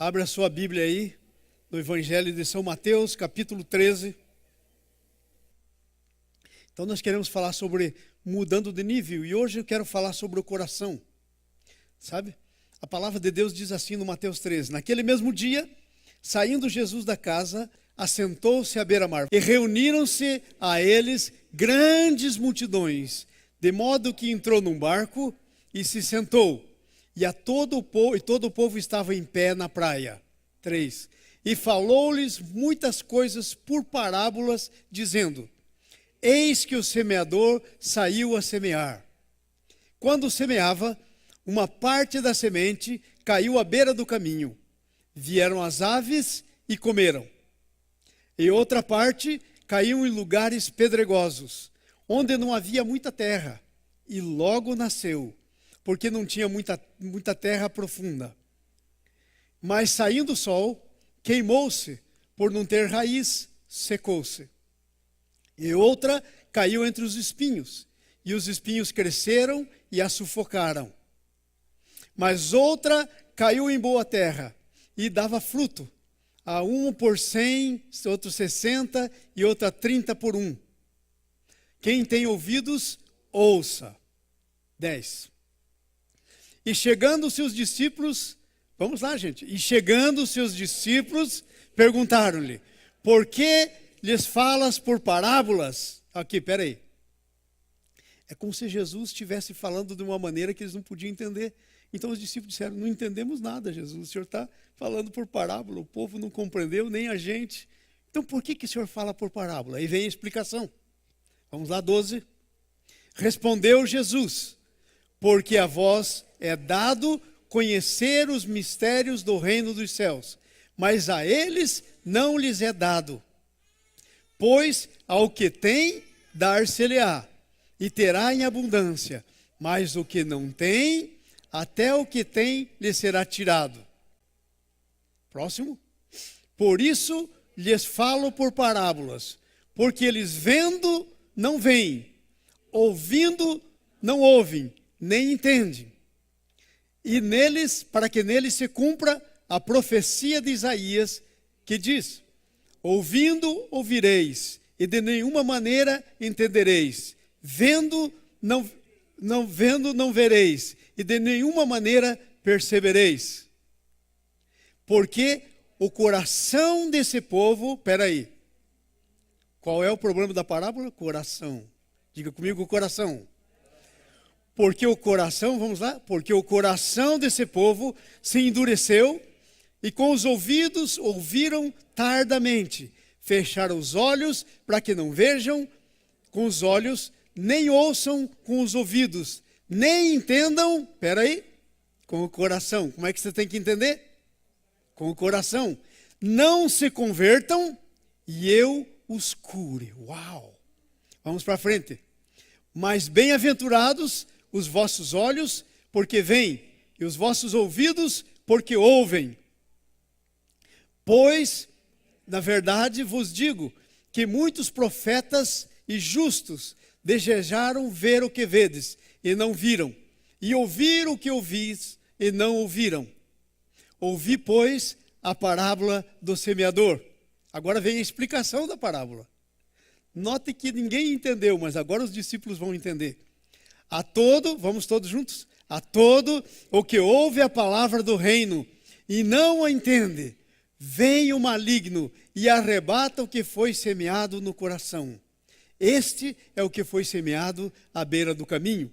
Abra a sua Bíblia aí, no Evangelho de São Mateus, capítulo 13. Então nós queremos falar sobre mudando de nível, e hoje eu quero falar sobre o coração. Sabe? A palavra de Deus diz assim no Mateus 13: naquele mesmo dia, saindo Jesus da casa, assentou-se à beira-mar, e reuniram-se a eles grandes multidões, de modo que entrou num barco e se sentou. E todo o povo estava em pé na praia. 3. E falou-lhes muitas coisas por parábolas, dizendo: eis que o semeador saiu a semear. Quando semeava, uma parte da semente caiu à beira do caminho. Vieram as aves e comeram. E outra parte caiu em lugares pedregosos, onde não havia muita terra, e logo nasceu, porque não tinha muita terra profunda. Mas saindo o sol, queimou-se, por não ter raiz, secou-se. E outra caiu entre os espinhos, e os espinhos cresceram e a sufocaram. Mas outra caiu em boa terra, e dava fruto, a um por 100, outro 60 e outra 30 por 1. Quem tem ouvidos, ouça. 10. E chegando os seus discípulos, vamos lá, gente. E chegando os seus discípulos, perguntaram-lhe: por que lhes falas por parábolas? Aqui, peraí. É como se Jesus estivesse falando de uma maneira que eles não podiam entender. Então os discípulos disseram: não entendemos nada, Jesus. O Senhor está falando por parábola. O povo não compreendeu, nem a gente. Então por que o Senhor fala por parábola? Aí vem a explicação. Vamos lá, 12. Respondeu Jesus: porque a vós é dado conhecer os mistérios do reino dos céus, mas a eles não lhes é dado. Pois ao que tem, dar-se-lhe-á, e terá em abundância, mas o que não tem, até o que tem lhe será tirado. Próximo. Por isso lhes falo por parábolas, porque eles vendo não veem, ouvindo não ouvem, nem entendem. E neles, para que neles se cumpra a profecia de Isaías, que diz: ouvindo ouvireis, e de nenhuma maneira entendereis, vendo não vereis, e de nenhuma maneira percebereis. Porque o coração desse povo, peraí, qual é o problema da parábola? Coração. Diga comigo, coração. Porque o coração, vamos lá, porque o coração desse povo se endureceu, e com os ouvidos ouviram tardamente, fecharam os olhos para que não vejam com os olhos, nem ouçam com os ouvidos, nem entendam, peraí, com o coração. Como é que você tem que entender? Com o coração. Não se convertam e eu os cure. Uau! Vamos para frente. Mas bem-aventurados os vossos olhos, porque veem, e os vossos ouvidos, porque ouvem. Pois, na verdade, vos digo que muitos profetas e justos desejaram ver o que vedes, e não viram, e ouvir o que ouvis, e não ouviram. Ouvi, pois, a parábola do semeador. Agora vem a explicação da parábola. Note que ninguém entendeu, mas agora os discípulos vão entender. A todo, vamos todos juntos? A todo o que ouve a palavra do reino e não a entende, vem o maligno e arrebata o que foi semeado no coração. Este é o que foi semeado à beira do caminho.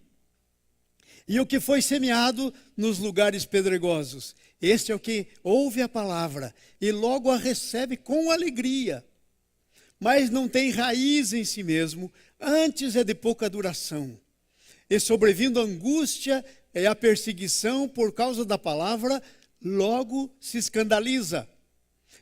E o que foi semeado nos lugares pedregosos. Este é o que ouve a palavra e logo a recebe com alegria, mas não tem raiz em si mesmo, antes é de pouca duração. E sobrevindo a angústia e a perseguição por causa da palavra, logo se escandaliza.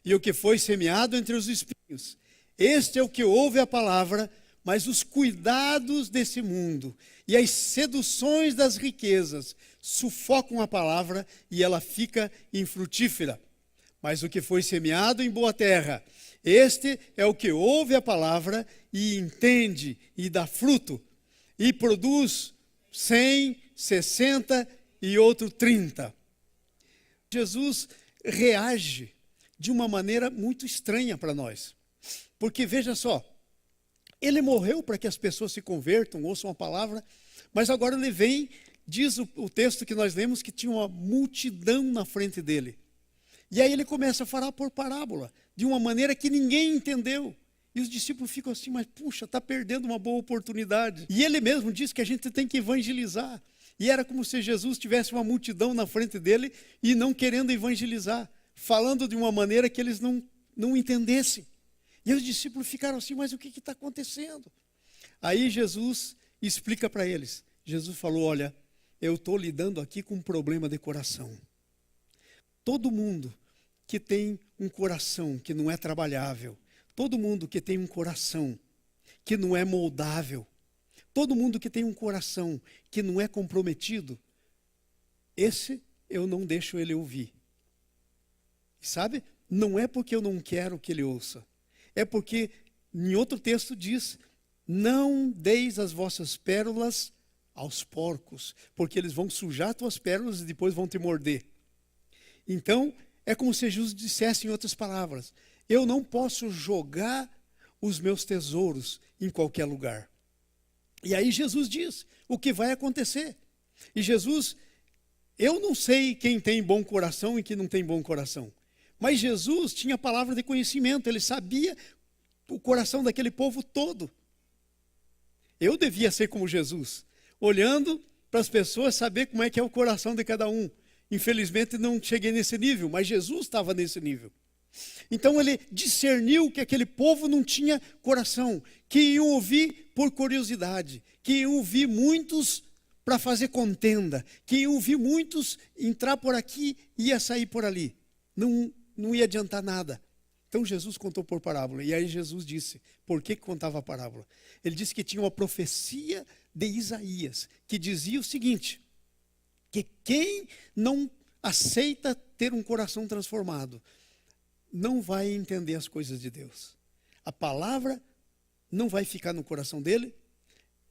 E o que foi semeado entre os espinhos, este é o que ouve a palavra, mas os cuidados desse mundo e as seduções das riquezas sufocam a palavra e ela fica infrutífera. Mas o que foi semeado em boa terra, este é o que ouve a palavra e entende e dá fruto, e produz 100, 60 e outro 30. Jesus reage de uma maneira muito estranha para nós. Porque veja só, ele morreu para que as pessoas se convertam, ouçam a palavra, mas agora ele vem, diz o texto que nós lemos, que tinha uma multidão na frente dele. E aí ele começa a falar por parábola, de uma maneira que ninguém entendeu. E os discípulos ficam assim, mas puxa, está perdendo uma boa oportunidade. E ele mesmo diz que a gente tem que evangelizar. E era como se Jesus tivesse uma multidão na frente dele e não querendo evangelizar, falando de uma maneira que eles não entendessem. E os discípulos ficaram assim, mas o que está acontecendo? Aí Jesus explica para eles. Jesus falou, olha, eu estou lidando aqui com um problema de coração. Todo mundo que tem um coração que não é trabalhável, todo mundo que tem um coração que não é moldável, todo mundo que tem um coração que não é comprometido, esse eu não deixo ele ouvir. Sabe? Não é porque eu não quero que ele ouça. É porque, em outro texto diz, não deis as vossas pérolas aos porcos, porque eles vão sujar tuas pérolas e depois vão te morder. Então, é como se Jesus dissesse em outras palavras, eu não posso jogar os meus tesouros em qualquer lugar. E aí Jesus diz o que vai acontecer. E Jesus, eu não sei quem tem bom coração e quem não tem bom coração. Mas Jesus tinha palavra de conhecimento, ele sabia o coração daquele povo todo. Eu devia ser como Jesus, olhando para as pessoas, saber como é que é o coração de cada um. Infelizmente não cheguei nesse nível, mas Jesus estava nesse nível. Então ele discerniu que aquele povo não tinha coração, que iam ouvir por curiosidade, que iam ouvir muitos para fazer contenda, que iam ouvir muitos entrar por aqui e ia sair por ali. Não ia adiantar nada. Então Jesus contou por parábola. E aí Jesus disse, por que contava a parábola? Ele disse que tinha uma profecia de Isaías, que dizia o seguinte, que quem não aceita ter um coração transformado, não vai entender as coisas de Deus. A palavra não vai ficar no coração dele,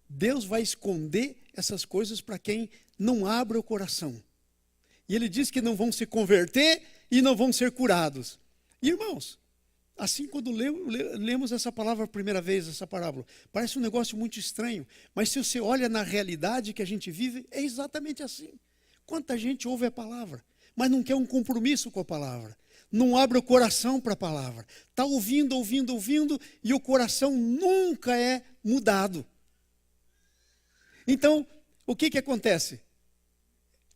Deus vai esconder essas coisas para quem não abre o coração. E ele diz que não vão se converter e não vão ser curados. Irmãos, assim quando lemos essa palavra a primeira vez, essa parábola, parece um negócio muito estranho, mas se você olha na realidade que a gente vive, é exatamente assim. Quanta gente ouve a palavra, mas não quer um compromisso com a palavra, não abre o coração para a palavra, está ouvindo, e o coração nunca é mudado. Então, o que acontece?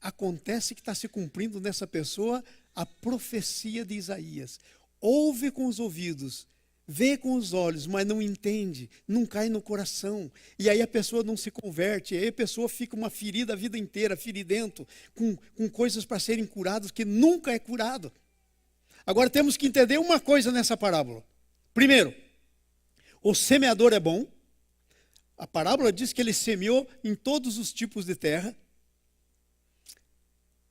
Acontece que está se cumprindo nessa pessoa a profecia de Isaías. Ouve com os ouvidos, vê com os olhos, mas não entende, não cai no coração. E aí a pessoa não se converte, aí a pessoa fica uma ferida a vida inteira, feridento, com coisas para serem curadas que nunca é curado. Agora temos que entender uma coisa nessa parábola. Primeiro, o semeador é bom. A parábola diz que ele semeou em todos os tipos de terra.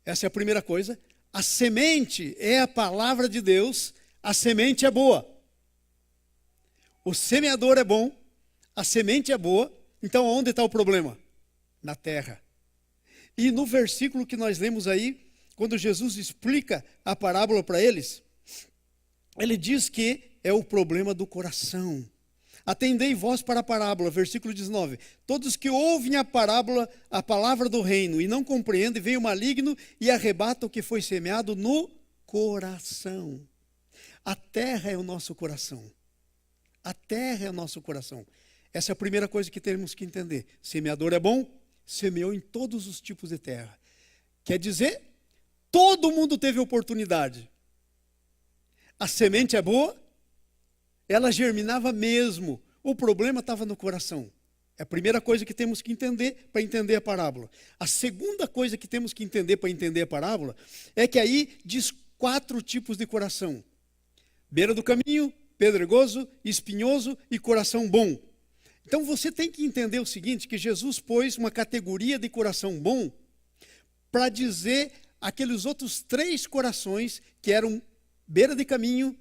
Essa é a primeira coisa. A semente é a palavra de Deus, a semente é boa. O semeador é bom, a semente é boa, então onde está o problema? Na terra. E no versículo que nós lemos aí, quando Jesus explica a parábola para eles, ele diz que é o problema do coração. Atendei vós para a parábola, versículo 19. Todos que ouvem a parábola, a palavra do reino, e não compreendem, vem o maligno e arrebata o que foi semeado no coração. A terra é o nosso coração. A terra é o nosso coração. Essa é a primeira coisa que temos que entender. Semeador é bom, semeou em todos os tipos de terra. Quer dizer, todo mundo teve oportunidade. A semente é boa, ela germinava mesmo. O problema estava no coração. É a primeira coisa que temos que entender para entender a parábola. A segunda coisa que temos que entender para entender a parábola é que aí diz 4 tipos de coração. Beira do caminho, pedregoso, espinhoso e coração bom. Então você tem que entender o seguinte, que Jesus pôs uma categoria de coração bom para dizer aqueles outros 3 corações que eram beira de caminho,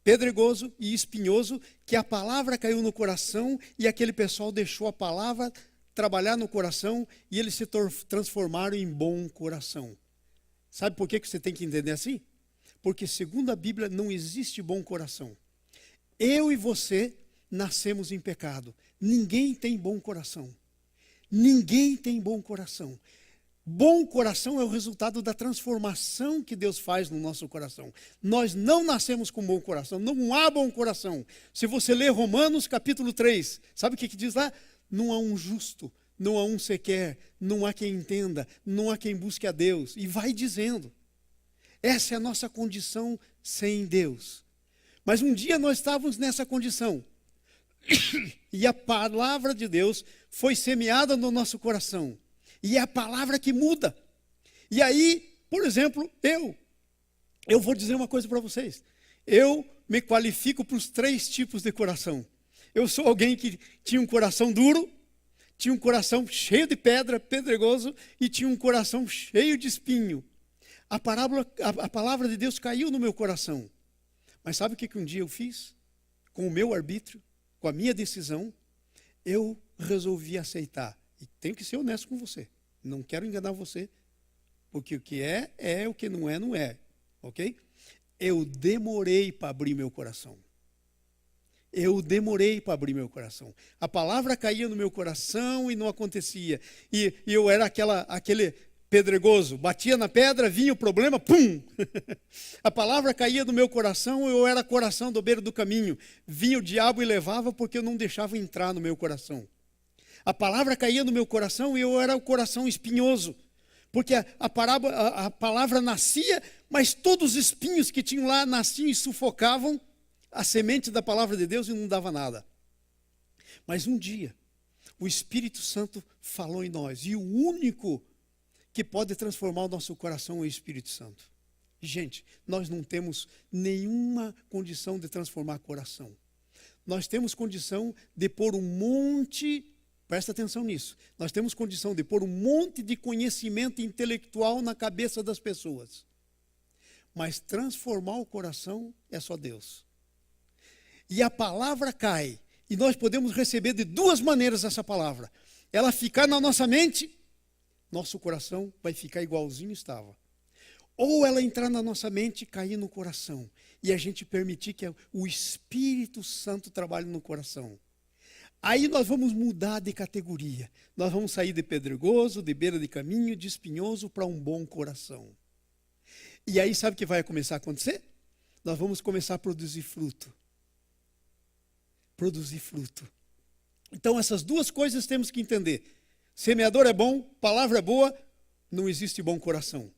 pedregoso e espinhoso, que a palavra caiu no coração e aquele pessoal deixou a palavra trabalhar no coração e eles se transformaram em bom coração. Sabe por que você tem que entender assim? Porque, segundo a Bíblia, não existe bom coração. Eu e você nascemos em pecado. Ninguém tem bom coração. Ninguém tem bom coração. Bom coração é o resultado da transformação que Deus faz no nosso coração. Nós não nascemos com bom coração, não há bom coração. Se você ler Romanos capítulo 3, sabe o que diz lá? Não há um justo, não há um sequer, não há quem entenda, não há quem busque a Deus. E vai dizendo. Essa é a nossa condição sem Deus. Mas um dia nós estávamos nessa condição. E a palavra de Deus foi semeada no nosso coração. E é a palavra que muda. E aí, por exemplo, eu vou dizer uma coisa para vocês. Eu me qualifico para os 3 tipos de coração. Eu sou alguém que tinha um coração duro, tinha um coração cheio de pedra, pedregoso, e tinha um coração cheio de espinho. A palavra de Deus caiu no meu coração. Mas sabe o que um dia eu fiz? Com o meu arbítrio, com a minha decisão, eu resolvi aceitar. E tenho que ser honesto com você. Não quero enganar você. Porque o que é, é. O que não é, não é. Ok? Eu demorei para abrir meu coração. Eu demorei para abrir meu coração. A palavra caía no meu coração e não acontecia. E eu era aquele pedregoso. Batia na pedra, vinha o problema, pum! A palavra caía no meu coração, eu era coração do beira do caminho. Vinha o diabo e levava porque eu não deixava entrar no meu coração. A palavra caía no meu coração e eu era o coração espinhoso. Porque a palavra nascia, mas todos os espinhos que tinham lá nasciam e sufocavam a semente da palavra de Deus e não dava nada. Mas um dia, o Espírito Santo falou em nós. E o único que pode transformar o nosso coração é o Espírito Santo. Gente, nós não temos nenhuma condição de transformar coração. Nós temos condição de pôr um monte... Presta atenção nisso. Nós temos condição de pôr um monte de conhecimento intelectual na cabeça das pessoas. Mas transformar o coração é só Deus. E a palavra cai. E nós podemos receber de 2 maneiras essa palavra. Ela ficar na nossa mente, nosso coração vai ficar igualzinho estava. Ou ela entrar na nossa mente e cair no coração. E a gente permitir que o Espírito Santo trabalhe no coração. Aí nós vamos mudar de categoria. Nós vamos sair de pedregoso, de beira de caminho, de espinhoso para um bom coração. E aí sabe o que vai começar a acontecer? Nós vamos começar a produzir fruto. Produzir fruto. Então essas 2 coisas temos que entender. Semeador é bom, palavra é boa, não existe bom coração.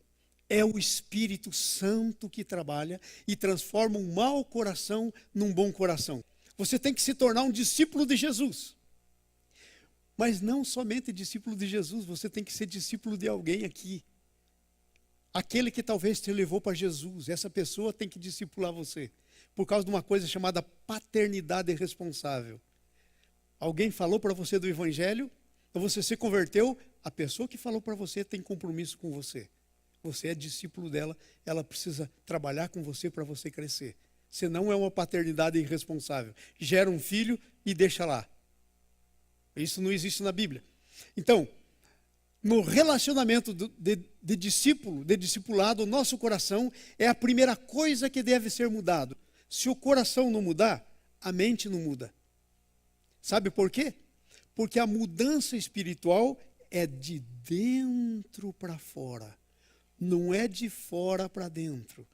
É o Espírito Santo que trabalha e transforma um mau coração num bom coração. Você tem que se tornar um discípulo de Jesus. Mas não somente discípulo de Jesus, você tem que ser discípulo de alguém aqui. Aquele que talvez te levou para Jesus, essa pessoa tem que discipular você. Por causa de uma coisa chamada paternidade responsável. Alguém falou para você do Evangelho, então você se converteu, a pessoa que falou para você tem compromisso com você. Você é discípulo dela, ela precisa trabalhar com você para você crescer. Senão é uma paternidade irresponsável. Gera um filho e deixa lá. Isso não existe na Bíblia. Então, no relacionamento de discípulo, de discipulado, o nosso coração é a primeira coisa que deve ser mudado. Se o coração não mudar, a mente não muda. Sabe por quê? Porque a mudança espiritual é de dentro para fora. Não é de fora para dentro.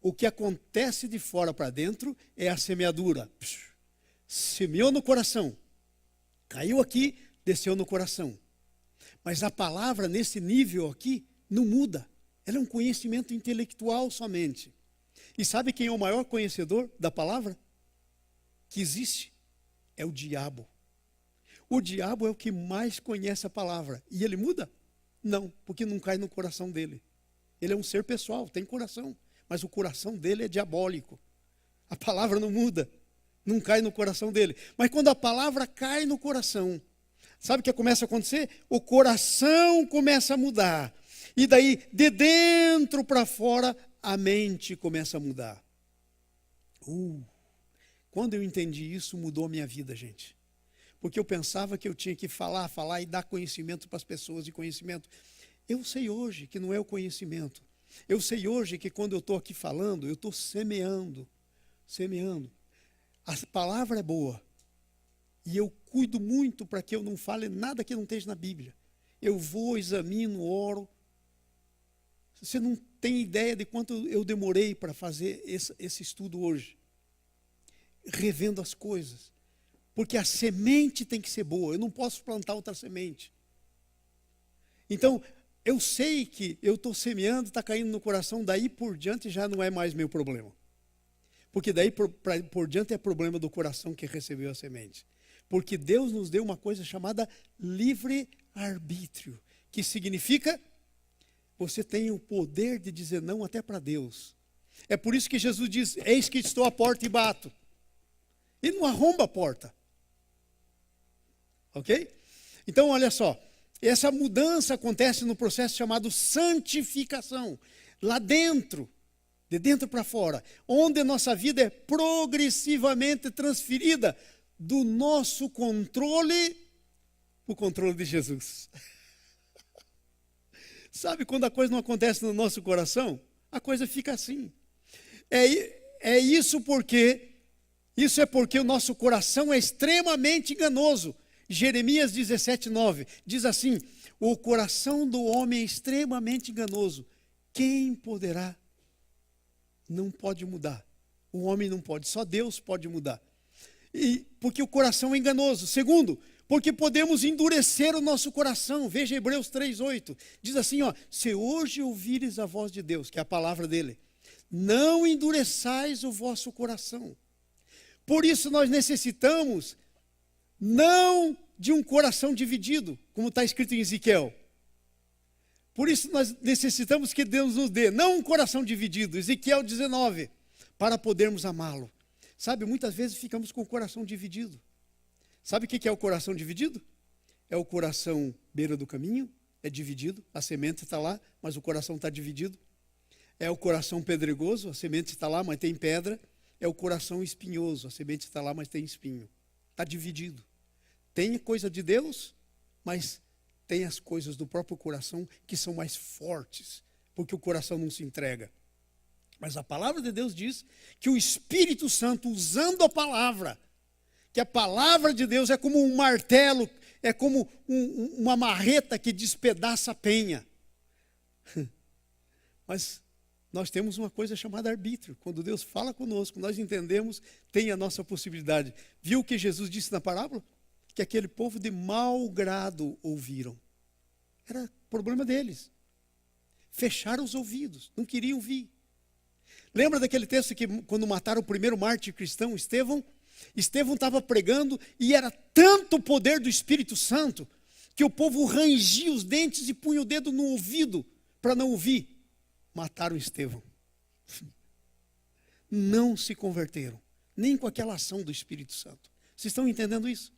O que acontece de fora para dentro é a semeadura. Semeou no coração. Caiu aqui, desceu no coração. Mas a palavra nesse nível aqui não muda. Ela é um conhecimento intelectual somente. E sabe quem é o maior conhecedor da palavra? Que existe? É o diabo. O diabo é o que mais conhece a palavra. E ele muda? Não, porque não cai no coração dele. Ele é um ser pessoal, tem coração. Mas o coração dele é diabólico. A palavra não muda, não cai no coração dele. Mas quando a palavra cai no coração, sabe o que começa a acontecer? O coração começa a mudar. E daí, de dentro para fora, a mente começa a mudar. Quando eu entendi isso, mudou a minha vida, gente. Porque eu pensava que eu tinha que falar e dar conhecimento para as pessoas de conhecimento. Eu sei hoje que não é o conhecimento. Eu sei hoje que quando eu estou aqui falando, eu estou semeando. A palavra é boa. E eu cuido muito para que eu não fale nada que não esteja na Bíblia. Eu vou, examino, oro. Você não tem ideia de quanto eu demorei para fazer esse estudo hoje. Revendo as coisas. Porque a semente tem que ser boa. Eu não posso plantar outra semente. Então, eu sei que eu estou semeando, está caindo no coração, daí por diante já não é mais meu problema. Porque daí por diante é problema do coração que recebeu a semente. Porque Deus nos deu uma coisa chamada livre-arbítrio, que significa você tem o poder de dizer não até para Deus. É por isso que Jesus diz, eis que estou à porta e bato. E não arromba a porta. Ok? Então, olha só. Essa mudança acontece no processo chamado santificação. Lá dentro, de dentro para fora. Onde a nossa vida é progressivamente transferida do nosso controle para o controle de Jesus. Sabe quando a coisa não acontece no nosso coração? A coisa fica assim. Isso é porque o nosso coração é extremamente enganoso. Jeremias 17:9 diz assim, o coração do homem é extremamente enganoso. Quem poderá? Não pode mudar. O homem não pode, só Deus pode mudar. E porque o coração é enganoso. Segundo, porque podemos endurecer o nosso coração. Veja Hebreus 3:8. Diz assim, se hoje ouvires a voz de Deus, que é a palavra dele, não endureçais o vosso coração. Por isso nós necessitamos não de um coração dividido, como está escrito em Ezequiel. Por isso nós necessitamos que Deus nos dê, não um coração dividido, Ezequiel 19, para podermos amá-lo. Sabe, muitas vezes ficamos com o coração dividido. Sabe o que é o coração dividido? É o coração beira do caminho, é dividido, a semente está lá, mas o coração está dividido. É o coração pedregoso, a semente está lá, mas tem pedra. É o coração espinhoso, a semente está lá, mas tem espinho. Está dividido. Tem coisa de Deus, mas tem as coisas do próprio coração que são mais fortes, porque o coração não se entrega. Mas a palavra de Deus diz que o Espírito Santo, usando a palavra, que a palavra de Deus é como um martelo, é como uma marreta que despedaça a penha. Mas nós temos uma coisa chamada arbítrio. Quando Deus fala conosco, nós entendemos, tem a nossa possibilidade. Viu o que Jesus disse na parábola? Que aquele povo de mau grado ouviram. Era problema deles. Fecharam os ouvidos, não queriam ouvir. Lembra daquele texto que quando mataram o primeiro mártir cristão, Estevão? Estevão estava pregando e era tanto o poder do Espírito Santo que o povo rangia os dentes e punha o dedo no ouvido para não ouvir. Mataram Estevão. Não se converteram, nem com aquela ação do Espírito Santo. Vocês estão entendendo isso?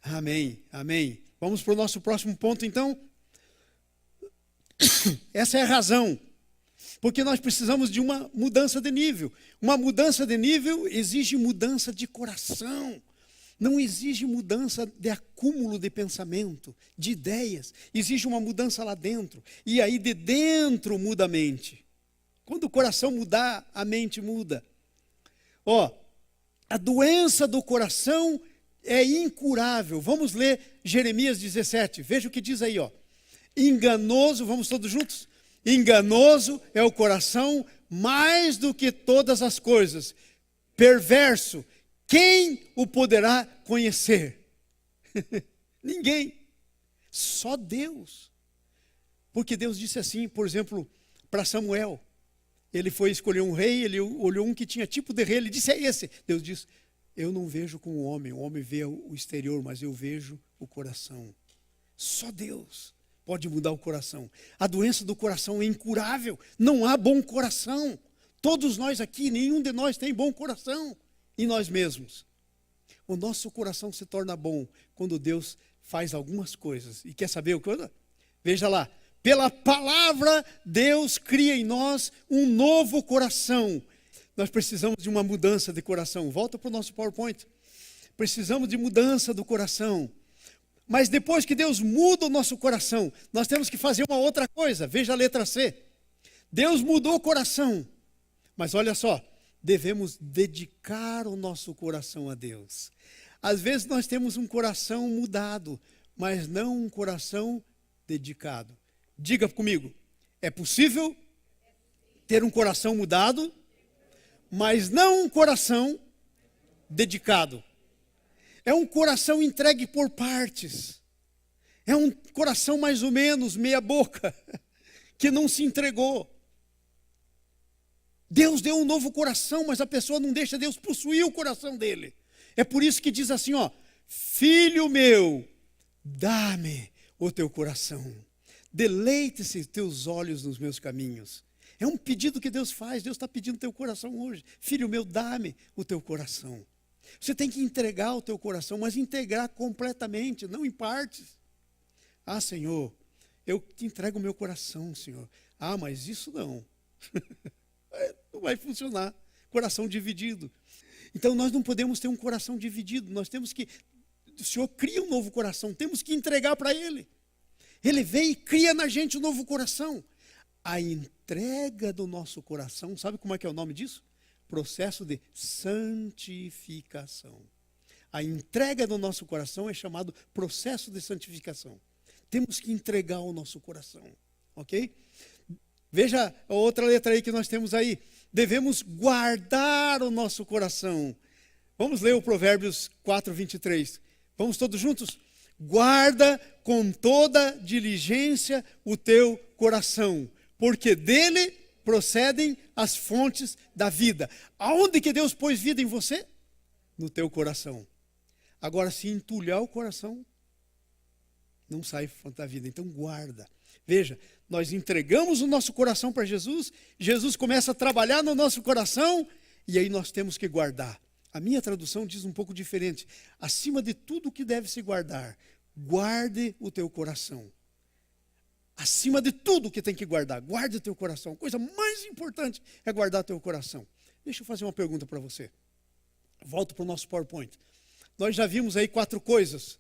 Amém, amém. Vamos para o nosso próximo ponto então. Essa é a razão. Porque nós precisamos de uma mudança de nível. Uma mudança de nível exige mudança de coração. Não exige mudança de acúmulo de pensamento, de ideias. Exige uma mudança lá dentro. E aí de dentro muda a mente. Quando o coração mudar, a mente muda. A doença do coração é incurável. Vamos ler Jeremias 17. Veja o que diz aí, Enganoso, vamos todos juntos? Enganoso é o coração mais do que todas as coisas. Perverso, quem o poderá conhecer? Ninguém. Só Deus. Porque Deus disse assim, por exemplo, para Samuel. Ele foi escolher um rei, ele olhou um que tinha tipo de rei, ele disse, é esse. Deus disse, eu não vejo como o homem vê o exterior, mas eu vejo o coração. Só Deus pode mudar o coração. A doença do coração é incurável, não há bom coração. Todos nós aqui, nenhum de nós tem bom coração em nós mesmos. O nosso coração se torna bom quando Deus faz algumas coisas. E quer saber o que? Veja lá, pela palavra Deus cria em nós um novo coração. Nós precisamos de uma mudança de coração. Volta para o nosso PowerPoint. Precisamos de mudança do coração. Mas depois que Deus muda o nosso coração, nós temos que fazer uma outra coisa. Veja a letra C. Deus mudou o coração. Mas olha só, devemos dedicar o nosso coração a Deus. Às vezes nós temos um coração mudado, mas não um coração dedicado. Diga comigo, é possível ter um coração mudado, mas não um coração dedicado. É um coração entregue por partes. É um coração mais ou menos, meia boca, que não se entregou. Deus deu um novo coração, mas a pessoa não deixa Deus possuir o coração dele. É por isso que diz assim, ó, filho meu, dá-me o teu coração. Deleite-se teus olhos nos meus caminhos. É um pedido que Deus faz. Deus está pedindo teu coração hoje. Filho meu, dá-me o teu coração. Você tem que entregar o teu coração, mas integrar completamente, não em partes. Ah, Senhor, eu te entrego o meu coração, Senhor. Ah, mas isso não. Não vai funcionar. Coração dividido. Então nós não podemos ter um coração dividido. Nós temos que, o Senhor cria um novo coração, temos que entregar para Ele. Ele vem e cria na gente um novo coração. A entrega do nosso coração, sabe como é que é o nome disso? Processo de santificação. A entrega do nosso coração é chamado processo de santificação. Temos que entregar o nosso coração, ok? Veja a outra letra aí que nós temos aí. Devemos guardar o nosso coração. Vamos ler o Provérbios 4:23. Vamos todos juntos? Guarda com toda diligência o teu coração, porque dele procedem as fontes da vida. Aonde que Deus pôs vida em você? No teu coração. Agora, se entulhar o coração, não sai fonte da vida. Então guarda. Veja, nós entregamos o nosso coração para Jesus, Jesus começa a trabalhar no nosso coração, e aí nós temos que guardar. A minha tradução diz um pouco diferente. Acima de tudo que deve se guardar, guarde o teu coração. Acima de tudo que tem que guardar, guarde o teu coração. A coisa mais importante é guardar o teu coração. Deixa eu fazer uma pergunta para você. Volto para o nosso PowerPoint. Nós já vimos aí 4 coisas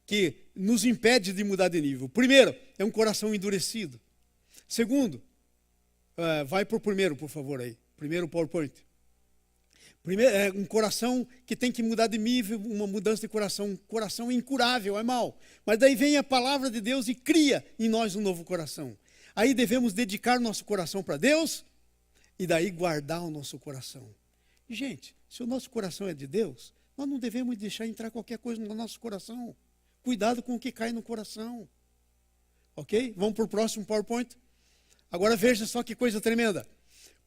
que nos impede de mudar de nível. Primeiro, é um coração endurecido. Segundo, vai para o primeiro, por favor, aí. Primeiro PowerPoint. Primeiro, é um coração que tem que mudar de nível, uma mudança de coração. Um coração incurável, é mau. Mas daí vem a palavra de Deus e cria em nós um novo coração. Aí devemos dedicar nosso coração para Deus e daí guardar o nosso coração. Gente, se o nosso coração é de Deus, nós não devemos deixar entrar qualquer coisa no nosso coração. Cuidado com o que cai no coração. Ok? Vamos para o próximo PowerPoint. Agora veja só que coisa tremenda.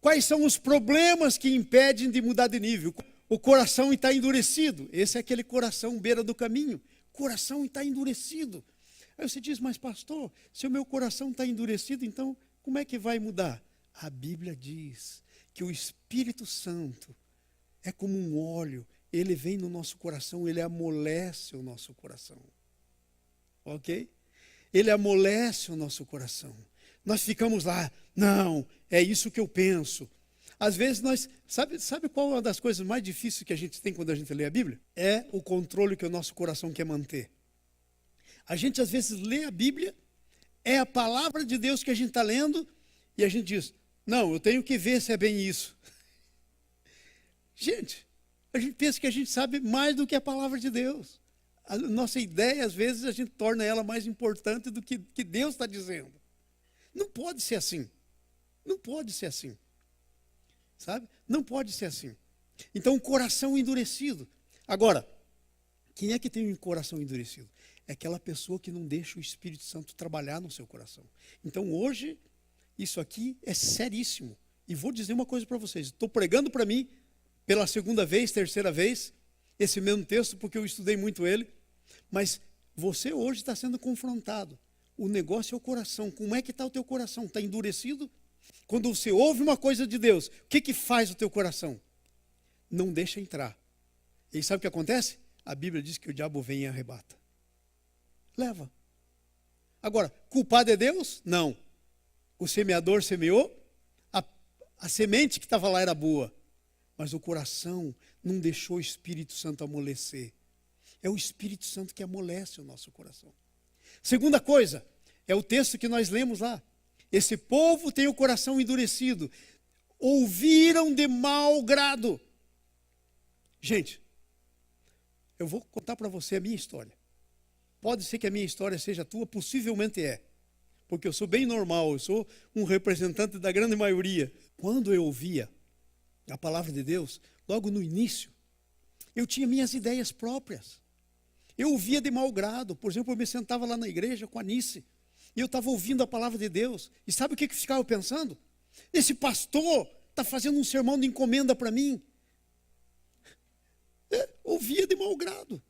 Quais são os problemas que impedem de mudar de nível? O coração está endurecido. Esse é aquele coração beira do caminho. O coração está endurecido. Aí você diz, mas pastor, se o meu coração está endurecido, então como é que vai mudar? A Bíblia diz que o Espírito Santo é como um óleo. Ele vem no nosso coração, ele amolece o nosso coração. Ok? Ele amolece o nosso coração. Nós ficamos lá, não, é isso que eu penso. Às vezes nós, sabe qual é uma das coisas mais difíceis que a gente tem quando a gente lê a Bíblia? É o controle que o nosso coração quer manter. A gente às vezes lê a Bíblia, é a palavra de Deus que a gente está lendo, e a gente diz, não, eu tenho que ver se é bem isso. Gente, a gente pensa que a gente sabe mais do que a palavra de Deus. A nossa ideia, às vezes, a gente torna ela mais importante do que Deus está dizendo. Não pode ser assim. Não pode ser assim. Sabe? Não pode ser assim. Então, o coração endurecido. Agora, quem é que tem um coração endurecido? É aquela pessoa que não deixa o Espírito Santo trabalhar no seu coração. Então, hoje, isso aqui é seríssimo. E vou dizer uma coisa para vocês. Estou pregando para mim, pela segunda vez, terceira vez, esse mesmo texto, porque eu estudei muito ele. Mas você hoje está sendo confrontado. O negócio é o coração. Como é que está o teu coração? Está endurecido? Quando você ouve uma coisa de Deus, o que faz o teu coração? Não deixa entrar. E sabe o que acontece? A Bíblia diz que o diabo vem e arrebata. Leva. Agora, culpado é Deus? Não. O semeador semeou, a semente que estava lá era boa, mas o coração não deixou o Espírito Santo amolecer. É o Espírito Santo que amolece o nosso coração. Segunda coisa, é o texto que nós lemos lá. Esse povo tem o coração endurecido. Ouviram de mau grado. Gente, eu vou contar para você a minha história. Pode ser que a minha história seja a tua, possivelmente é. Porque eu sou bem normal, eu sou um representante da grande maioria. Quando eu ouvia a palavra de Deus, logo no início, eu tinha minhas ideias próprias. Eu ouvia de mau grado. Por exemplo, eu me sentava lá na igreja com a Nice, e eu estava ouvindo a palavra de Deus. E sabe o que eu ficava pensando? Esse pastor está fazendo um sermão de encomenda para mim. Ouvia de mau grado.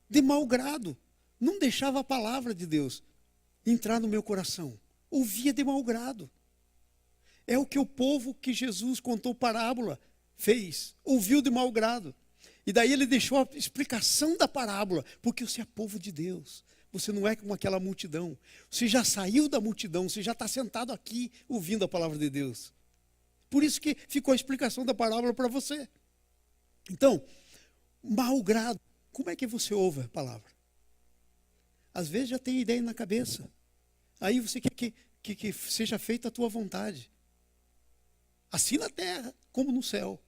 De mau grado. Não deixava a palavra de Deus entrar no meu coração. Ouvia de mau grado. É o que o povo que Jesus contou parábola fez. Ouviu de mau grado. E daí ele deixou a explicação da parábola. Porque você é povo de Deus. Você não é como aquela multidão. Você já saiu da multidão. Você já está sentado aqui ouvindo a palavra de Deus. Por isso que ficou a explicação da parábola para você. Então, mau grado. Como é que você ouve a palavra? Às vezes já tem ideia na cabeça. Aí você quer que seja feita a tua vontade. Assim na terra, como no céu.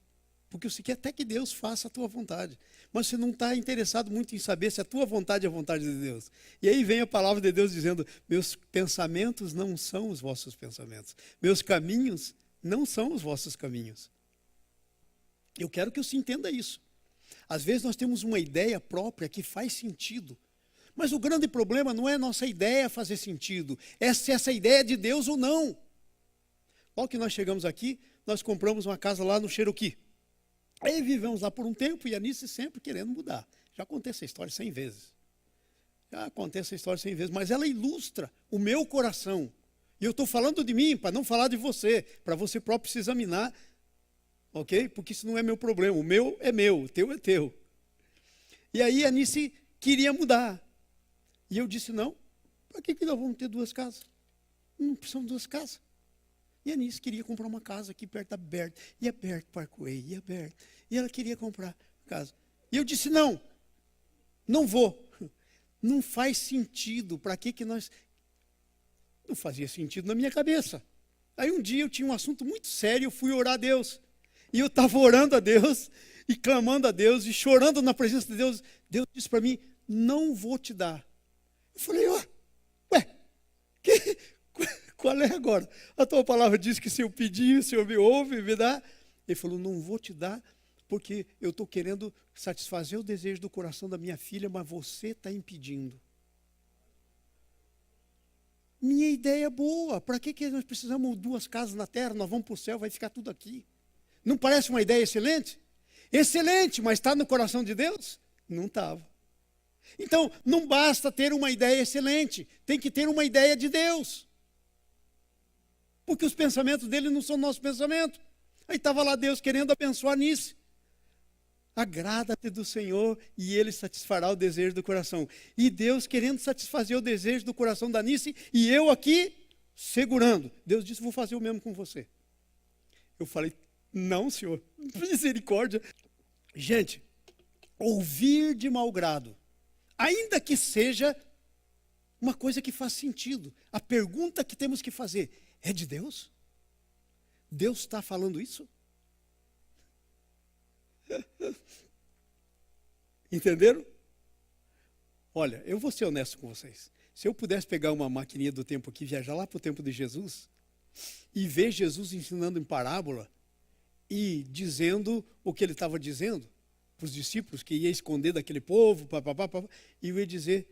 Porque você quer até que Deus faça a tua vontade. Mas você não está interessado muito em saber se a tua vontade é a vontade de Deus. E aí vem a palavra de Deus dizendo: meus pensamentos não são os vossos pensamentos. Meus caminhos não são os vossos caminhos. Eu quero que você entenda isso. Às vezes nós temos uma ideia própria que faz sentido. Mas o grande problema não é nossa ideia fazer sentido. É se essa ideia é de Deus ou não. Logo que nós chegamos aqui, nós compramos uma casa lá no Cherokee. Aí vivemos lá por um tempo e a Nice sempre querendo mudar. Já contei essa história 100 vezes. Mas ela ilustra o meu coração. E eu estou falando de mim, para não falar de você, para você próprio se examinar, ok? Porque isso não é meu problema. O meu é meu, o teu é teu. E aí a Nice queria mudar. E eu disse: não, para que nós vamos ter 2 casas? Não precisamos de 2 casas. E a Nice queria comprar uma casa aqui perto da Berta. E a Berta Parkway, e a Berta. E ela queria comprar casa. E eu disse: não, não vou. Não faz sentido. Para que nós... Não fazia sentido na minha cabeça. Aí um dia eu tinha um assunto muito sério, eu fui orar a Deus. E eu estava orando a Deus, e clamando a Deus, e chorando na presença de Deus. Deus disse para mim: não vou te dar. Eu falei: qual é agora? A tua palavra diz que se eu pedir, o Senhor me ouve, me dá. Ele falou: não vou te dar, porque eu estou querendo satisfazer o desejo do coração da minha filha, mas você está impedindo. Minha ideia é boa. Para que nós precisamos de 2 casas na terra? Nós vamos para o céu, vai ficar tudo aqui. Não parece uma ideia excelente? Excelente, mas está no coração de Deus? Não estava. Então, não basta ter uma ideia excelente, tem que ter uma ideia de Deus. Porque os pensamentos dele não são nossos pensamentos. Aí estava lá Deus querendo abençoar Nice. Agrada-te do Senhor e Ele satisfará o desejo do coração. E Deus querendo satisfazer o desejo do coração da Nice, e eu aqui segurando. Deus disse: vou fazer o mesmo com você. Eu falei: não, Senhor, misericórdia. Gente, ouvir de mau grado, ainda que seja uma coisa que faz sentido, a pergunta que temos que fazer: é de Deus? Deus está falando isso? Entenderam? Olha, eu vou ser honesto com vocês. Se eu pudesse pegar uma maquininha do tempo aqui, viajar lá para o tempo de Jesus, e ver Jesus ensinando em parábola, e dizendo o que ele estava dizendo para os discípulos, que ia esconder daquele povo, e eu ia dizer: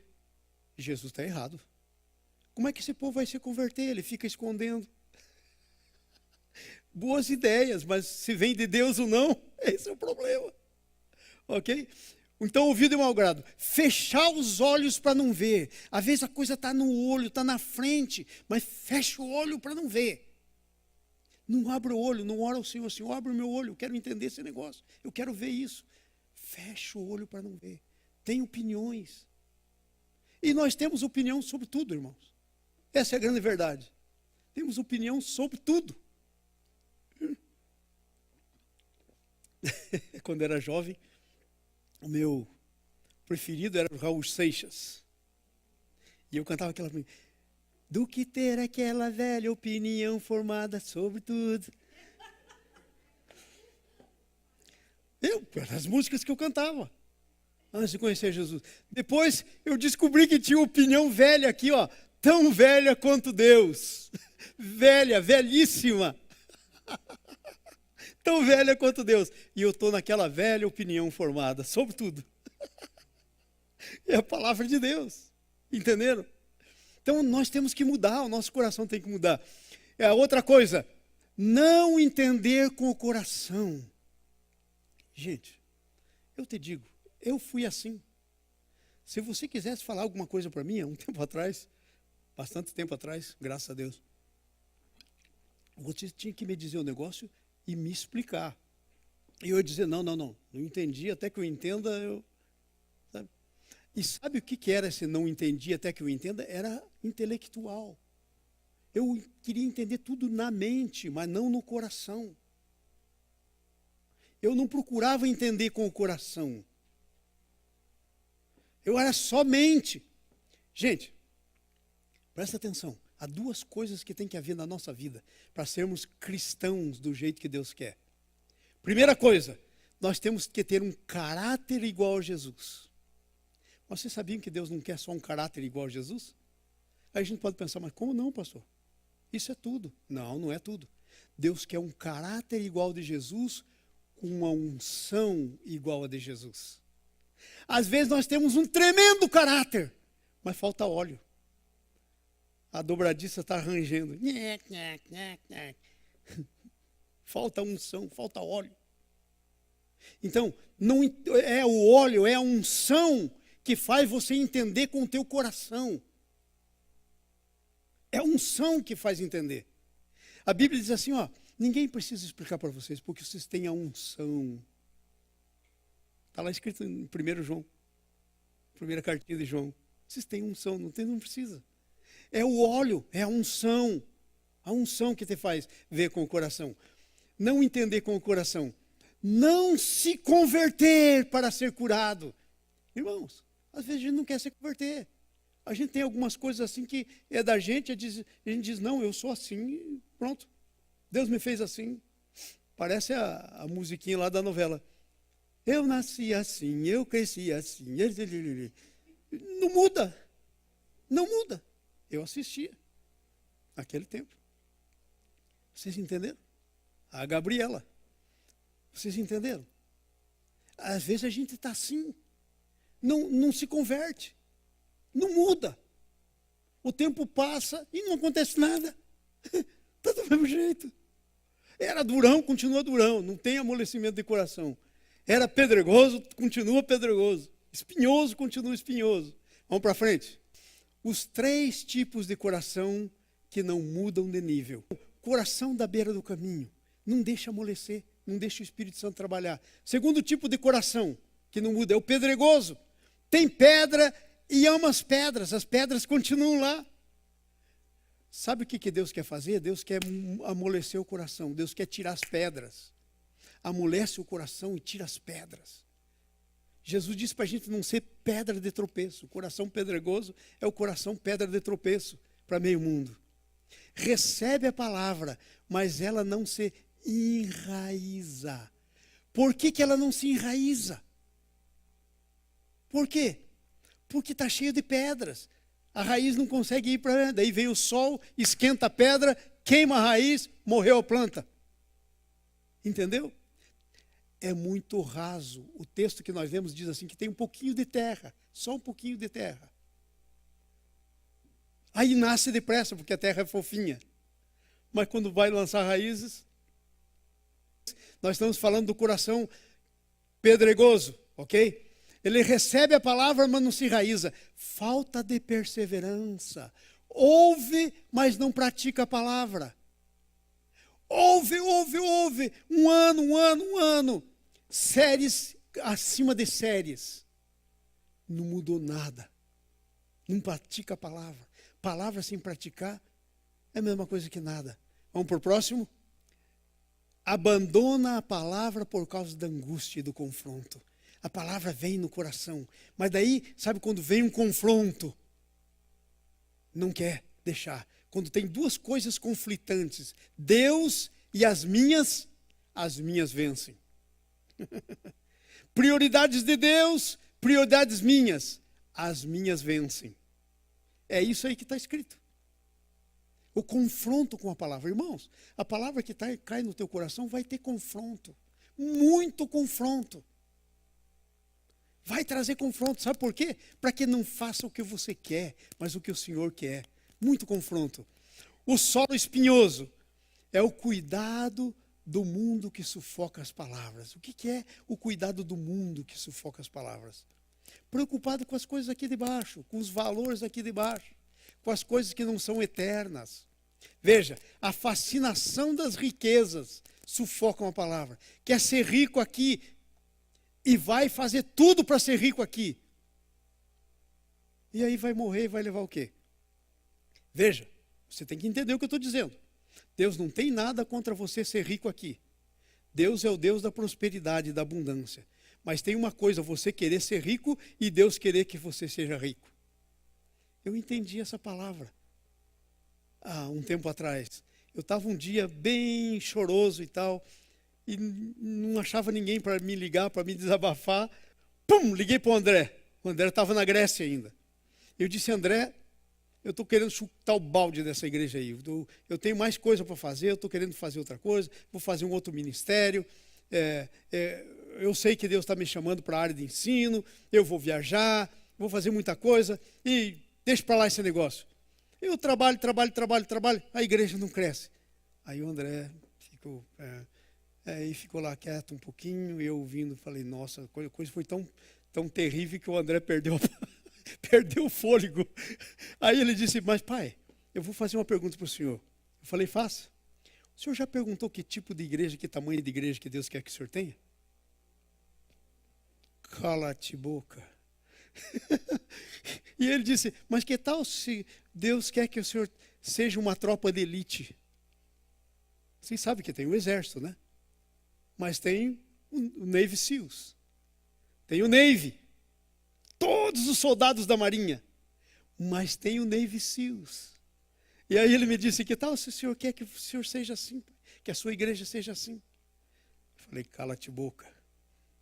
Jesus está errado. Como é que esse povo vai se converter? Ele fica escondendo. Boas ideias, mas se vem de Deus ou não, esse é o problema. Ok? Então, ouvir de mau grado. Fechar os olhos para não ver. Às vezes a coisa está no olho, está na frente, mas fecha o olho para não ver. Não abre o olho, não ora ao Senhor: Senhor, abre o meu olho, eu quero entender esse negócio, eu quero ver isso. Fecha o olho para não ver. Tem opiniões. E nós temos opinião sobre tudo, irmãos. Essa é a grande verdade. Temos opinião sobre tudo. Quando era jovem, o meu preferido era o Raul Seixas. E eu cantava aquela: do que ter aquela velha opinião formada sobre tudo. As músicas que eu cantava antes de conhecer Jesus. Depois eu descobri que tinha opinião velha aqui, ó, tão velha quanto Deus. Velha, velhíssima. Tão velha quanto Deus. E eu estou naquela velha opinião formada sobre tudo. É a palavra de Deus. Entenderam? Então nós temos que mudar, o nosso coração tem que mudar. Outra coisa, não entender com o coração. Gente, eu te digo, eu fui assim. Se você quisesse falar alguma coisa para mim, há um tempo atrás, bastante tempo atrás, graças a Deus, você tinha que me dizer o negócio e me explicar. E eu ia dizer, não entendi, até que eu entenda, sabe? E sabe o que era esse não entendi até que eu entenda? Era intelectual. Eu queria entender tudo na mente, mas não no coração. Eu não procurava entender com o coração. Eu era só mente. Gente, presta atenção. Há duas coisas que tem que haver na nossa vida para sermos cristãos do jeito que Deus quer. Primeira coisa, nós temos que ter um caráter igual a Jesus. Vocês sabiam que Deus não quer só um caráter igual a Jesus? Aí a gente pode pensar, mas como não, pastor? Isso é tudo. Não, não é tudo. Deus quer um caráter igual de Jesus, com uma unção igual a de Jesus. Às vezes nós temos um tremendo caráter, mas falta óleo. A dobradiça está rangendo. Falta unção, falta óleo. Então, não é o óleo, é a unção que faz você entender com o teu coração. É a unção que faz entender. A Bíblia diz assim, ó, ninguém precisa explicar para vocês, porque vocês têm a unção. Está lá escrito em 1 João, primeira cartinha de João. Vocês têm unção, não precisa. É o óleo, é a unção que te faz ver com o coração. Não entender com o coração. Não se converter para ser curado. Irmãos, às vezes a gente não quer se converter. A gente tem algumas coisas assim que é da gente, a gente diz, não, eu sou assim, e pronto. Deus me fez assim. Parece a musiquinha lá da novela. Eu nasci assim, eu cresci assim. Não muda. Não muda. Eu assistia naquele tempo. Vocês entenderam? A Gabriela. Vocês entenderam? Às vezes a gente está assim. Não se converte. Não muda. O tempo passa e não acontece nada. Está do mesmo jeito. Era durão, continua durão. Não tem amolecimento de coração. Era pedregoso, continua pedregoso. Espinhoso, continua espinhoso. Vamos para frente. Os 3 tipos de coração que não mudam de nível. Coração da beira do caminho. Não deixa amolecer. Não deixa o Espírito Santo trabalhar. Segundo tipo de coração que não muda é o pedregoso. Tem pedra e ama as pedras continuam lá. Sabe o que Deus quer fazer? Deus quer amolecer o coração, Deus quer tirar as pedras. Amolece o coração e tira as pedras. Jesus disse para a gente não ser pedra de tropeço. O coração pedregoso é o coração pedra de tropeço para meio mundo. Recebe a palavra, mas ela não se enraiza. Por que ela não se enraiza? Por quê? Porque está cheio de pedras. A raiz não consegue ir para... Daí vem o sol, esquenta a pedra, queima a raiz, morreu a planta. Entendeu? É muito raso. O texto que nós vemos diz assim, que tem um pouquinho de terra. Só um pouquinho de terra. Aí nasce depressa, porque a terra é fofinha. Mas quando vai lançar raízes... Nós estamos falando do coração pedregoso, ok? Ele recebe a palavra, mas não se enraiza. Falta de perseverança. Ouve, mas não pratica a palavra. Ouve. Um ano. Séries acima de séries. Não mudou nada. Não pratica a palavra. Palavra sem praticar é a mesma coisa que nada. Vamos para o próximo? Abandona a palavra por causa da angústia e do confronto. A palavra vem no coração. Mas daí, sabe quando vem um confronto? Não quer. deixar. Quando tem duas coisas conflitantes, Deus e as minhas vencem. Prioridades de Deus, prioridades minhas, as minhas vencem. É isso aí que está escrito. O confronto com a palavra. Irmãos, a palavra que cai no teu coração vai ter confronto. Muito confronto. Vai trazer confronto. Sabe por quê? Para que não faça o que você quer, mas o que o Senhor quer. Muito confronto. O solo espinhoso é o cuidado do mundo que sufoca as palavras. O que é o cuidado do mundo que sufoca as palavras? Preocupado com as coisas aqui de baixo, com os valores aqui de baixo, com as coisas que não são eternas. Veja, a fascinação das riquezas sufoca uma palavra. Quer ser rico aqui e vai fazer tudo para ser rico aqui. E aí vai morrer e vai levar o quê? Veja, você tem que entender o que eu estou dizendo. Deus não tem nada contra você ser rico aqui. Deus é o Deus da prosperidade e da abundância. Mas tem uma coisa, você querer ser rico e Deus querer que você seja rico. Eu entendi essa palavra há um tempo atrás. Eu estava um dia bem choroso e tal, e não achava ninguém para me ligar, para me desabafar. Pum, liguei para o André. O André estava na Grécia ainda. Eu disse, André, eu estou querendo chutar o balde dessa igreja aí. Eu tenho mais coisa para fazer, eu estou querendo fazer outra coisa, vou fazer um outro ministério. Eu sei que Deus está me chamando para a área de ensino, eu vou viajar, vou fazer muita coisa, e deixa para lá esse negócio. Eu trabalho, a igreja não cresce. Aí o André ficou lá quieto um pouquinho, eu ouvindo, falei, nossa, a coisa foi tão terrível que o André perdeu o fôlego. Aí ele disse, mas pai, eu vou fazer uma pergunta para o senhor. Eu falei, faça. O senhor já perguntou que tipo de igreja, que tamanho de igreja que Deus quer que o senhor tenha? Cala-te boca. E ele disse, mas que tal se Deus quer que o senhor seja uma tropa de elite? Vocês sabem que tem o exército, né? Mas tem o Navy SEALs. Tem o Navy. Todos os soldados da marinha. Mas tem o Navy SEALs. E aí ele me disse, que tal se o senhor quer que o senhor seja assim? Que a sua igreja seja assim? Eu falei, cala-te boca.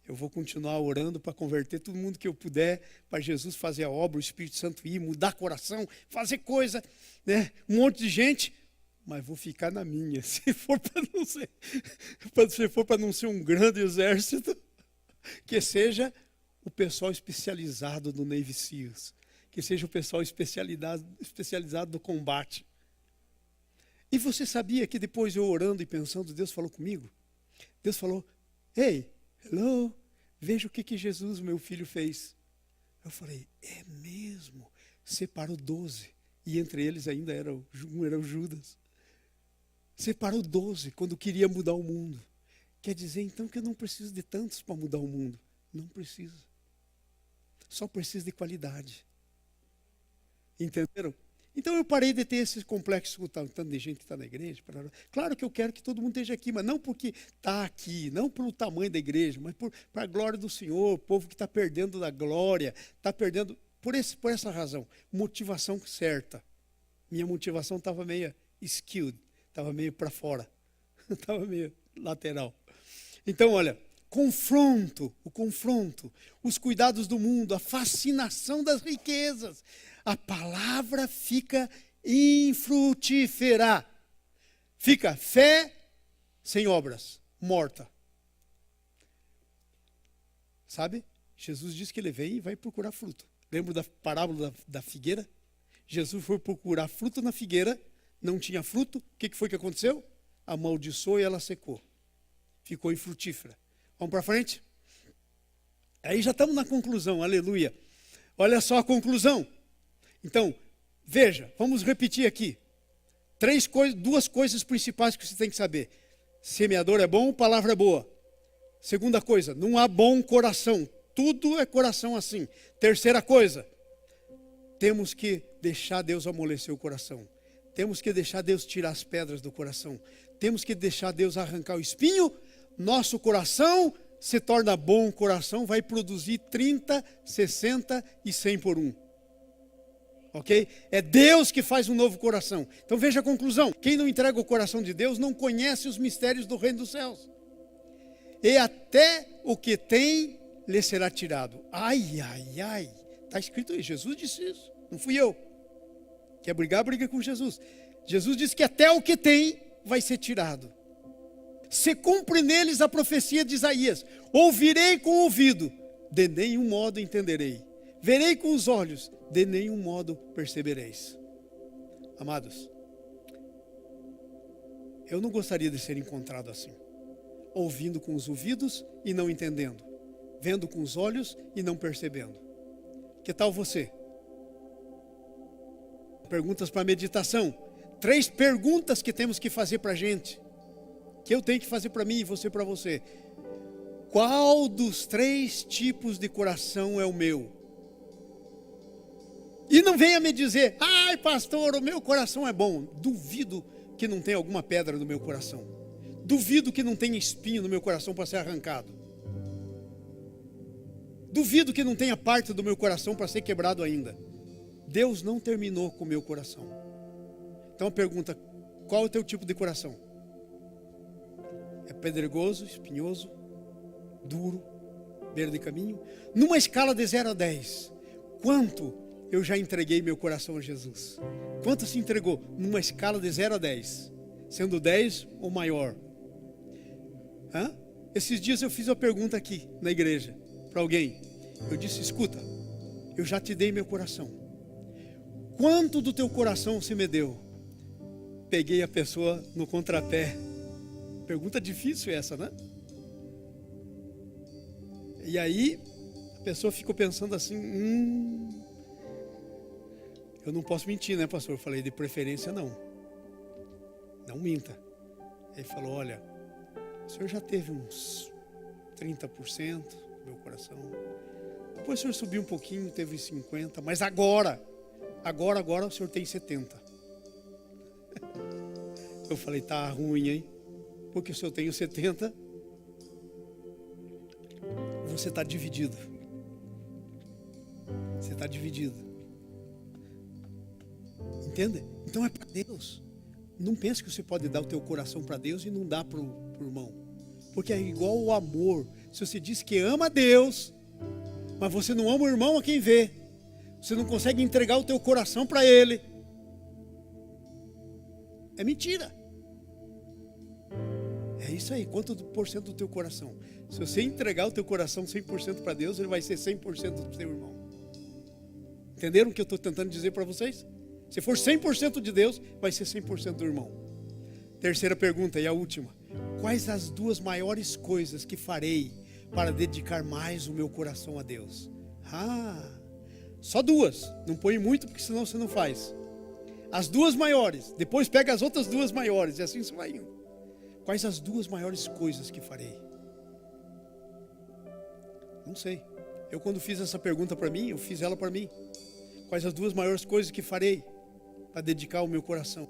Eu vou continuar orando para converter todo mundo que eu puder, para Jesus fazer a obra, o Espírito Santo ir, mudar coração, fazer coisa, né? Um monte de gente, mas vou ficar na minha. Se for para não ser um grande exército, que seja o pessoal especializado no Navy SEALs, que seja o pessoal especializado no combate. E você sabia que depois eu orando e pensando, Deus falou comigo? Deus falou, ei, hello, veja o que Jesus, meu filho, fez. Eu falei, é mesmo? Separou 12. E entre eles ainda era o Judas. Separou 12 quando queria mudar o mundo. Quer dizer, então, que eu não preciso de tantos para mudar o mundo. Não precisa. Só precisa de qualidade. Entenderam? Então eu parei de ter esse complexo com tanto de gente que está na igreja. Claro que eu quero que todo mundo esteja aqui, mas não porque está aqui, não pelo tamanho da igreja, mas para a glória do Senhor, o povo que está perdendo da glória, está perdendo, por essa razão, motivação certa. Minha motivação estava meio skewed, estava meio para fora, estava meio lateral. Então, olha, o confronto, os cuidados do mundo, a fascinação das riquezas. A palavra fica infrutífera. Fica fé sem obras, morta. Sabe? Jesus disse que ele vem e vai procurar fruto. Lembra da parábola da figueira? Jesus foi procurar fruto na figueira, não tinha fruto. O que foi que aconteceu? Amaldiçoou e ela secou. Ficou infrutífera. Vamos para frente? Aí já estamos na conclusão, aleluia. Olha só a conclusão. Então, veja, vamos repetir aqui. Duas coisas principais que você tem que saber. Semeador é bom, palavra é boa. Segunda coisa, não há bom coração. Tudo é coração assim. Terceira coisa, temos que deixar Deus amolecer o coração. Temos que deixar Deus tirar as pedras do coração. Temos que deixar Deus arrancar o espinho. Nosso coração se torna bom coração, vai produzir 30, 60 e 100 por um. Ok? É Deus que faz um novo coração. Então veja a conclusão. Quem não entrega o coração de Deus não conhece os mistérios do reino dos céus. E até o que tem lhe será tirado. Ai, ai, ai. Está escrito aí, Jesus disse isso. Não fui eu. Quer brigar, briga com Jesus. Jesus disse que até o que tem vai ser tirado. Se cumpre neles a profecia de Isaías. Ouvirei com o ouvido, de nenhum modo entenderei. Verei com os olhos, de nenhum modo percebereis. Amados, eu não gostaria de ser encontrado assim. Ouvindo com os ouvidos e não entendendo. Vendo com os olhos e não percebendo. Que tal você? Perguntas para meditação. 3 perguntas que temos que fazer para a gente. Que eu tenho que fazer para mim e você para você. Qual dos 3 tipos de coração é o meu? E não venha me dizer, ai pastor, o meu coração é bom. Duvido que não tenha alguma pedra no meu coração. Duvido que não tenha espinho no meu coração para ser arrancado. Duvido que não tenha parte do meu coração para ser quebrado ainda. Deus não terminou com o meu coração. Então a pergunta, qual é o teu tipo de coração? É pedregoso, espinhoso, duro, beira de caminho? Numa escala de 0 a 10, quanto eu já entreguei meu coração a Jesus? Quanto se entregou? Numa escala de 0 a 10, sendo 10 ou maior. Esses dias eu fiz uma pergunta aqui na igreja, para alguém. Eu disse, escuta, eu já te dei meu coração. Quanto do teu coração você me deu? Peguei a pessoa no contrapé. Pergunta difícil essa, né? E aí, a pessoa ficou pensando assim, eu não posso mentir, né, pastor? Eu falei, de preferência não. Não minta. Ele falou, olha, o senhor já teve uns 30% do meu coração. Depois o senhor subiu um pouquinho, teve 50%, mas agora o senhor tem 70%. Eu falei, tá ruim, hein? Porque se eu tenho 70%, você está dividido. Você está dividido. Entende? Então é para Deus. Não pense que você pode dar o teu coração para Deus e não dá para o irmão. Porque é igual o amor. Se você diz que ama a Deus, mas você não ama o irmão a quem vê, você não consegue entregar o teu coração para ele, é mentira. É isso aí, quanto por cento do teu coração? Se você entregar o teu coração 100% para Deus, ele vai ser 100% do teu irmão. Entenderam o que eu estou tentando dizer para vocês? Se for 100% de Deus, vai ser 100% do irmão. Terceira pergunta e a última. Quais as 2 maiores coisas que farei para dedicar mais o meu coração a Deus? Só 2. Não põe muito, porque senão você não faz. As 2 maiores. Depois pega as outras 2 maiores. E assim você vai indo. Quais as 2 maiores coisas que farei? Não sei. Eu quando fiz essa pergunta para mim, eu fiz ela para mim. Quais as 2 maiores coisas que farei para dedicar o meu coração?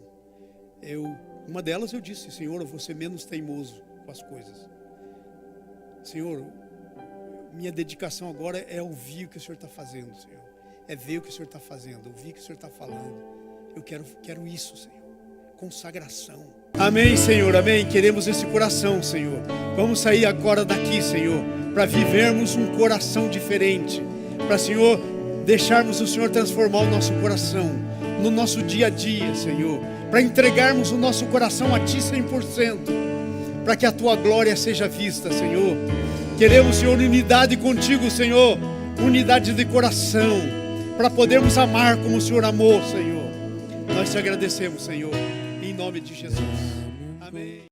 Uma delas eu disse, Senhor, eu vou ser menos teimoso com as coisas. Senhor, minha dedicação agora é ouvir o que o Senhor está fazendo, Senhor. É ver o que o Senhor está fazendo, ouvir o que o Senhor está falando. Eu quero isso, Senhor. Consagração. Amém, Senhor, amém. Queremos esse coração, Senhor. Vamos sair agora daqui, Senhor, para vivermos um coração diferente. Para, Senhor, deixarmos o Senhor transformar o nosso coração no nosso dia a dia, Senhor. Para entregarmos o nosso coração a Ti 100%. Para que a Tua glória seja vista, Senhor. Queremos, Senhor, unidade contigo, Senhor. Unidade de coração. Para podermos amar como o Senhor amou, Senhor. Nós te agradecemos, Senhor. Em nome de Jesus. Amém.